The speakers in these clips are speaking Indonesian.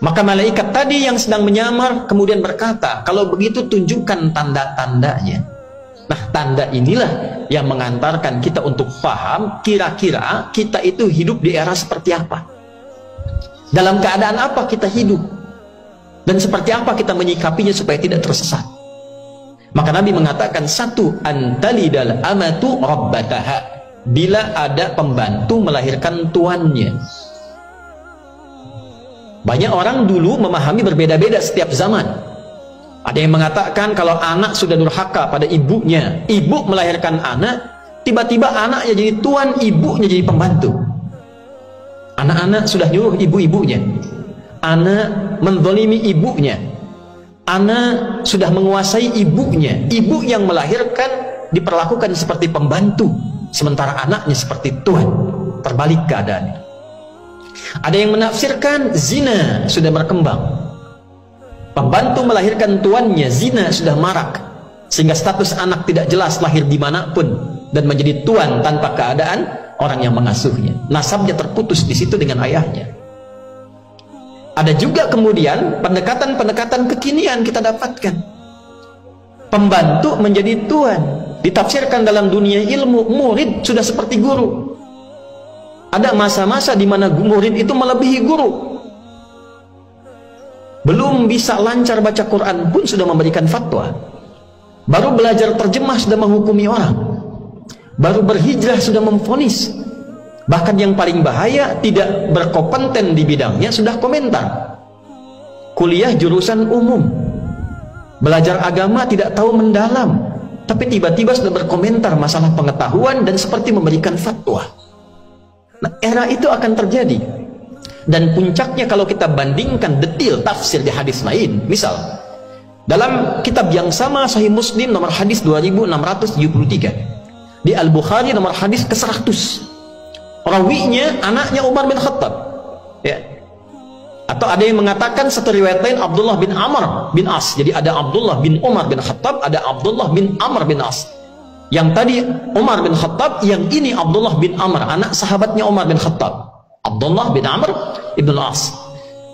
Maka malaikat tadi yang sedang menyamar kemudian berkata, kalau begitu tunjukkan tanda-tandanya. Nah, tanda inilah yang mengantarkan kita untuk paham kira-kira kita itu hidup di era seperti apa, dalam keadaan apa kita hidup, dan seperti apa kita menyikapinya supaya tidak tersesat. Maka Nabi mengatakan, satu, antalidal amatu rabbataha, bila ada pembantu melahirkan tuannya. Banyak orang dulu memahami berbeda-beda setiap zaman. Ada yang mengatakan kalau anak sudah durhaka pada ibunya, ibu melahirkan anak, tiba-tiba anaknya jadi tuan, ibunya jadi pembantu. Anak-anak sudah nyuruh ibu-ibunya, anak menzalimi ibunya, anak sudah menguasai ibunya, ibu yang melahirkan diperlakukan seperti pembantu, sementara anaknya seperti tuan. Terbalik keadaannya. Ada yang menafsirkan zina sudah berkembang, pembantu melahirkan tuannya, zina sudah marak, sehingga status anak tidak jelas lahir dimanapun dan menjadi tuan tanpa keadaan orang yang mengasuhnya. Nasabnya terputus di situ dengan ayahnya. Ada juga kemudian pendekatan-pendekatan kekinian kita dapatkan. Pembantu menjadi tuan, ditafsirkan dalam dunia ilmu, murid sudah seperti guru. Ada masa-masa di mana murid itu melebihi guru. Belum bisa lancar baca Quran pun sudah memberikan fatwa. Baru belajar terjemah sudah menghukumi orang. Baru berhijrah sudah memvonis. Bahkan yang paling bahaya, tidak berkompeten di bidangnya sudah komentar. Kuliah jurusan umum, belajar agama tidak tahu mendalam, tapi tiba-tiba sudah berkomentar masalah pengetahuan dan seperti memberikan fatwa. Nah, era itu akan terjadi. Dan puncaknya kalau kita bandingkan detail tafsir di hadis lain, misal dalam kitab yang sama, Sahih Muslim nomor hadis 2673, di Al-Bukhari nomor hadis ke-100, rawinya anaknya Umar bin Khattab, ya. Atau ada yang mengatakan satu riwayat lain Abdullah bin Amr bin As. Jadi ada Abdullah bin Umar bin Khattab, ada Abdullah bin Amr bin As. Yang tadi Umar bin Khattab, yang ini Abdullah bin Amr, anak sahabatnya Umar bin Khattab, Abdullah bin Amr ibn As.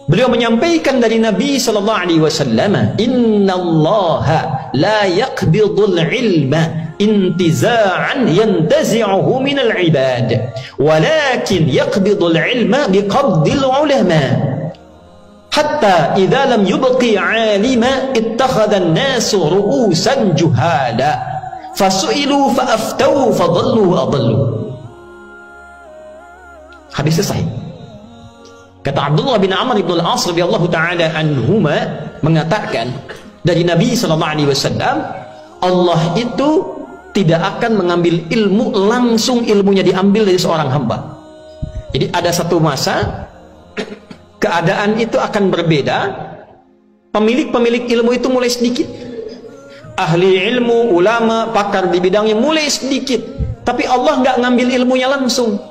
Beliau menyampaikan dari Nabi sallallahu alaihi wasallam, "Innallaha la yaqbidul ilma intiza'an yantazi'uhu minal ibad, walakin yaqbidul ilma biqabdil ulama. Hatta idza lam yubqi 'alima ittakhadha an-nasu ru'usan juhala, fasu'ilu fa'aftau fadallu adallu." Hadis sahih. Kata Abdullah bin Amr ibn al-As radhiyallahu ta'ala anhuma mengatakan dari Nabi sallallahu alaihi wasallam, Allah itu tidak akan mengambil ilmu langsung ilmunya diambil dari seorang hamba. Jadi ada satu masa keadaan itu akan berbeda. Pemilik-pemilik ilmu itu mulai sedikit. Ahli ilmu, ulama, pakar di bidangnya mulai sedikit. Tapi Allah nggak ngambil ilmunya langsung.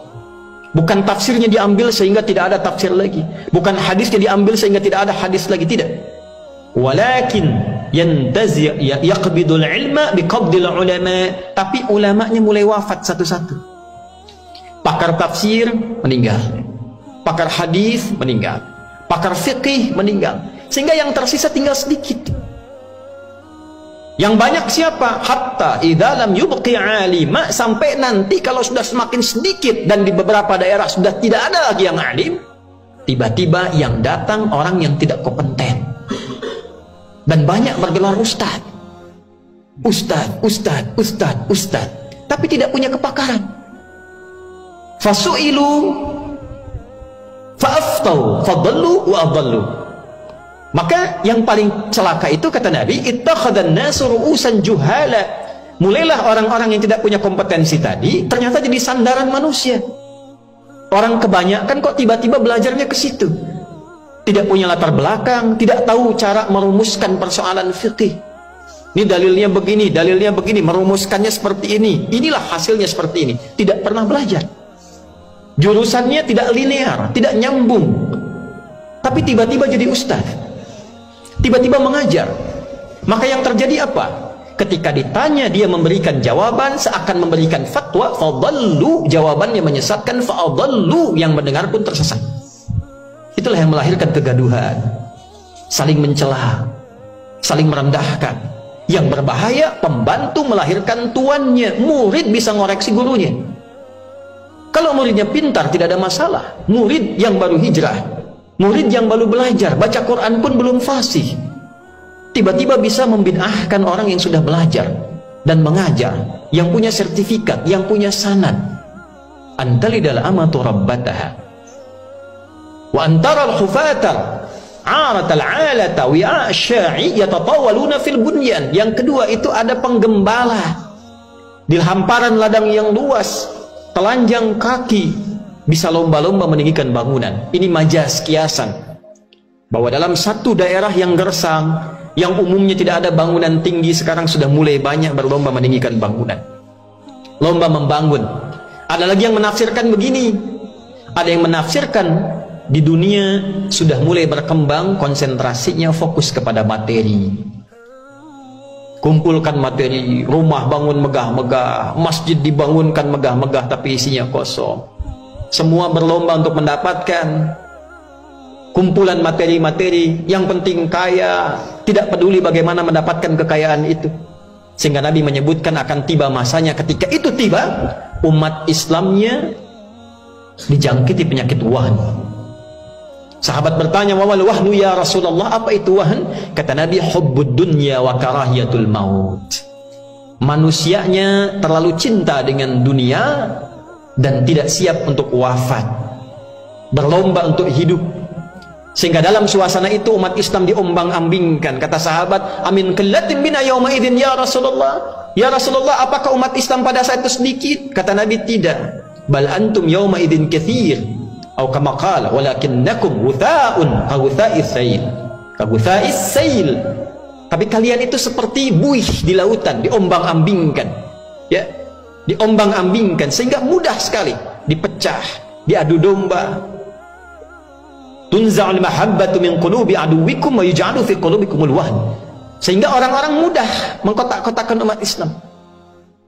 Bukan tafsirnya diambil sehingga tidak ada tafsir lagi. Bukan hadisnya diambil sehingga tidak ada hadis lagi. Tidak. Walakin yaqbidul ilma biqabdil ulama. Tapi ulamanya mulai wafat satu-satu. Pakar tafsir meninggal. Pakar hadis meninggal. Pakar fikih meninggal. Sehingga yang tersisa tinggal sedikit. Yang banyak siapa? Hatta idza lam yubqi 'alima, sampai nanti kalau sudah semakin sedikit dan di beberapa daerah sudah tidak ada lagi yang alim, tiba-tiba yang datang orang yang tidak kompeten. Dan banyak bergelar ustaz. Ustaz, tapi tidak punya kepakaran. Fasu'ilu fa'aftau fadallu wa adallu. Maka yang paling celaka itu, kata Nabi, ittakhadhan nasu ru'usan juhala. Mulailah orang-orang yang tidak punya kompetensi tadi ternyata jadi sandaran manusia. Orang kebanyakan kok tiba-tiba belajarnya ke situ. Tidak punya latar belakang, tidak tahu cara merumuskan persoalan fikih. Ini dalilnya begini, merumuskannya seperti ini. Inilah hasilnya seperti ini. Tidak pernah belajar. Jurusannya tidak linear, tidak nyambung. Tapi tiba-tiba jadi ustaz. Tiba-tiba mengajar. Maka yang terjadi apa? Ketika ditanya dia memberikan jawaban seakan memberikan fatwa, fadallu, jawabannya menyesatkan, fa'adallu, yang mendengar pun tersesat. Itulah yang melahirkan kegaduhan, saling mencela, saling merendahkan. Yang berbahaya, pembantu melahirkan tuannya. Murid bisa ngoreksi gurunya. Kalau muridnya pintar, tidak ada masalah. Murid yang baru hijrah, murid yang baru belajar, baca Quran pun belum fasih, tiba-tiba bisa membid'ahkan orang yang sudah belajar dan mengajar, yang punya sertifikat, yang punya sanad. Antalidal amatu rabbataha wa antara al-hufata aratal alata wi'a sya'i yatatawaluna fil bunyan. Yang kedua itu ada penggembala di hamparan ladang yang luas, telanjang kaki, bisa lomba-lomba meninggikan bangunan. Ini majas, kiasan, bahwa dalam satu daerah yang gersang, yang umumnya tidak ada bangunan tinggi, sekarang sudah mulai banyak berlomba meninggikan bangunan, lomba membangun. Ada lagi yang menafsirkan begini, ada yang menafsirkan di dunia sudah mulai berkembang, konsentrasinya fokus kepada materi. Kumpulkan materi, rumah bangun megah-megah, masjid dibangunkan megah-megah, tapi isinya kosong. Semua berlomba untuk mendapatkan kumpulan materi-materi, yang penting kaya, tidak peduli bagaimana mendapatkan kekayaan itu. Sehingga Nabi menyebutkan akan tiba masanya, ketika itu tiba, umat Islamnya dijangkiti penyakit wahn. Sahabat bertanya, "Wal wahnu ya Rasulullah?" Apa itu wahn? Kata Nabi, hubbud dunya wa karahiyatul maut. Manusianya terlalu cinta dengan dunia dan tidak siap untuk wafat, berlomba untuk hidup. Sehingga dalam suasana itu umat Islam diombang-ambingkan. Kata sahabat, "Amin qillatin bina yauma idzin ya Rasulullah?" Ya Rasulullah, apakah umat Islam pada saat itu sedikit? Kata Nabi, tidak. "Bal antum yauma idzin katsir." Atau kama qala, "Walakinnakum ghutha'un ka ghutha'is sail." Ka ghutha'is sail. Tapi kalian itu seperti buih di lautan, diombang-ambingkan. Ya, diombang-ambingkan sehingga mudah sekali dipecah, diadu domba. Tunza'ul mahabbatu min qulubi aduwikum wa yuj'alu fi qulubikumul wahn. Sehingga orang-orang mudah mengkotak-kotakan umat Islam.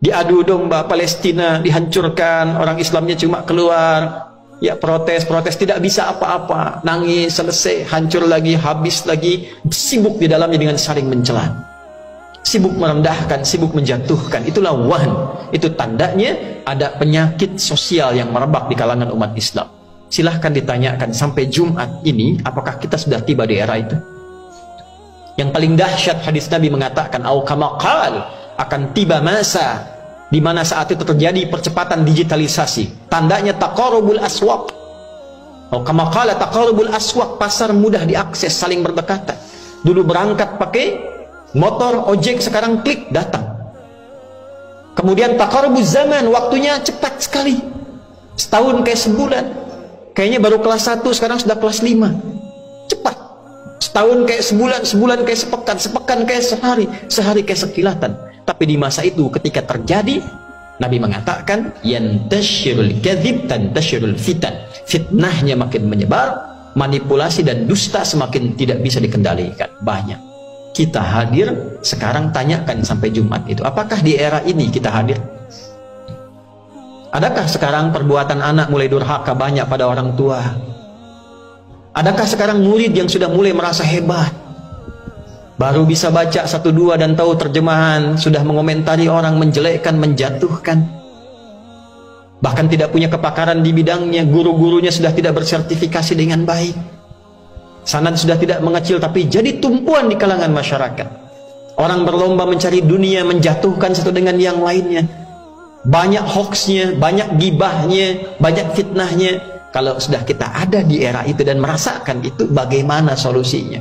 Diadu domba, Palestina dihancurkan, orang Islamnya cuma keluar, ya protes, tidak bisa apa-apa, nangis, selesai, hancur lagi, habis lagi, sibuk di dalamnya dengan saling mencela, sibuk merendahkan, sibuk menjatuhkan. Itulah wahn. Itu tandanya ada penyakit sosial yang merebak di kalangan umat Islam. Silahkan ditanyakan sampai Jumat ini, apakah kita sudah tiba di era itu? Yang paling dahsyat, hadis Nabi mengatakan, au kama qal, akan tiba masa di mana saat itu terjadi percepatan digitalisasi. Tandanya taqarubul aswaq. Au kama qala taqarubul aswaq, pasar mudah diakses, saling berdekatan. Dulu berangkat pakai motor, ojek, sekarang klik datang. Kemudian taqarubuz zaman, waktunya cepat sekali. Setahun kayak sebulan. Kayaknya baru kelas 1, sekarang sudah kelas 5. Cepat. Setahun kayak sebulan, sebulan kayak sepekan, sepekan kayak sehari, sehari kayak sekilatan. Tapi di masa itu ketika terjadi, Nabi mengatakan, yantashirul kadzib tantashirul fitan. Fitnahnya makin menyebar, manipulasi dan dusta semakin tidak bisa dikendalikan. Banyak. Kita hadir, sekarang tanyakan sampai Jumat itu, apakah di era ini kita hadir? Adakah sekarang perbuatan anak mulai durhaka banyak pada orang tua? Adakah sekarang murid yang sudah mulai merasa hebat, baru bisa baca 1-2 dan tahu terjemahan, sudah mengomentari orang, menjelekkan, menjatuhkan, bahkan tidak punya kepakaran di bidangnya, guru-gurunya sudah tidak bersertifikasi dengan baik, sanad sudah tidak mengecil, tapi jadi tumpuan di kalangan masyarakat. Orang berlomba mencari dunia, menjatuhkan satu dengan yang lainnya. Banyak hoaxnya, banyak gibahnya, banyak fitnahnya. Kalau sudah kita ada di era itu dan merasakan itu, bagaimana solusinya?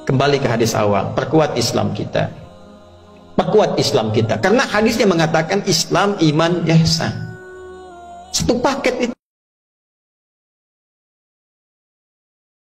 Kembali ke hadis awal, perkuat Islam kita. Perkuat Islam kita. Karena hadisnya mengatakan Islam, iman, ihsan. Satu paket itu.